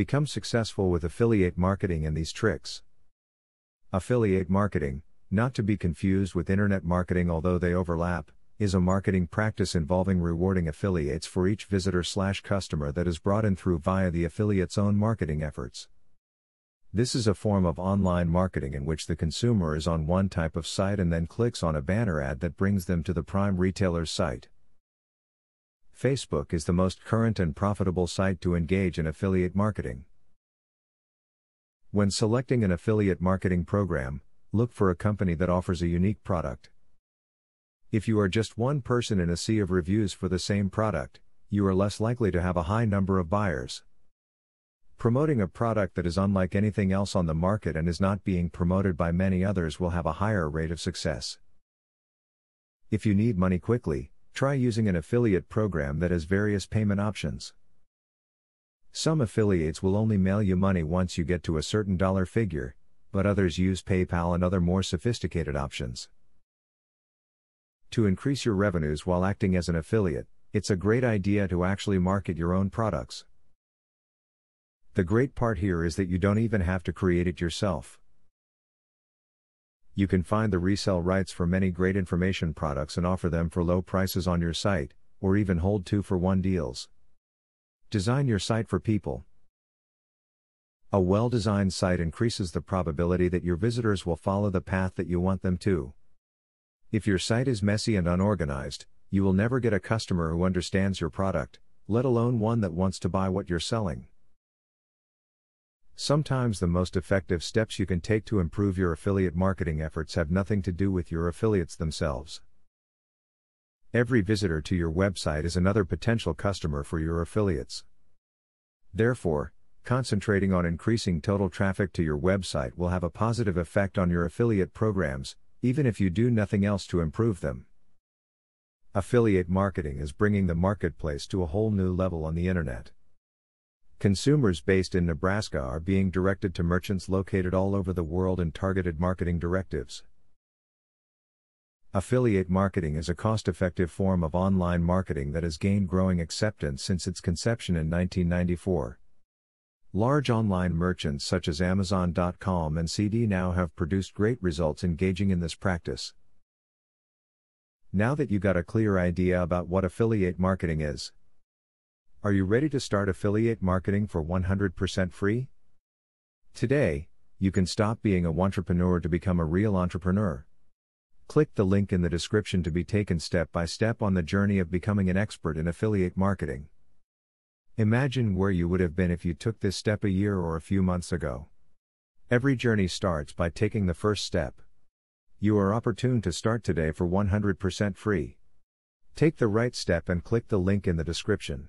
Become successful with affiliate marketing and these tricks. Affiliate marketing, not to be confused with internet marketing although they overlap, is a marketing practice involving rewarding affiliates for each visitor/customer that is brought in through via the affiliate's own marketing efforts. This is a form of online marketing in which the consumer is on one type of site and then clicks on a banner ad that brings them to the prime retailer's site. Facebook is the most current and profitable site to engage in affiliate marketing. When selecting an affiliate marketing program, look for a company that offers a unique product. If you are just one person in a sea of reviews for the same product, you are less likely to have a high number of buyers. Promoting a product that is unlike anything else on the market and is not being promoted by many others will have a higher rate of success. If you need money quickly, try using an affiliate program that has various payment options. Some affiliates will only mail you money once you get to a certain dollar figure, but others use PayPal and other more sophisticated options. To increase your revenues while acting as an affiliate, it's a great idea to actually market your own products. The great part here is that you don't even have to create it yourself. You can find the resale rights for many great information products and offer them for low prices on your site, or even hold 2-for-1 deals. Design your site for people. A well-designed site increases the probability that your visitors will follow the path that you want them to. If your site is messy and unorganized, you will never get a customer who understands your product, let alone one that wants to buy what you're selling. Sometimes the most effective steps you can take to improve your affiliate marketing efforts have nothing to do with your affiliates themselves. Every visitor to your website is another potential customer for your affiliates. Therefore, concentrating on increasing total traffic to your website will have a positive effect on your affiliate programs, even if you do nothing else to improve them. Affiliate marketing is bringing the marketplace to a whole new level on the internet. Consumers based in Nebraska are being directed to merchants located all over the world in targeted marketing directives. Affiliate marketing is a cost-effective form of online marketing that has gained growing acceptance since its conception in 1994. Large online merchants such as Amazon.com and CD Now have produced great results engaging in this practice. Now that you got a clear idea about what affiliate marketing is, are you ready to start affiliate marketing for 100% free? Today, you can stop being a wantrepreneur to become a real entrepreneur. Click the link in the description to be taken step by step on the journey of becoming an expert in affiliate marketing. Imagine where you would have been if you took this step a year or a few months ago. Every journey starts by taking the first step. You are opportune to start today for 100% free. Take the right step and click the link in the description.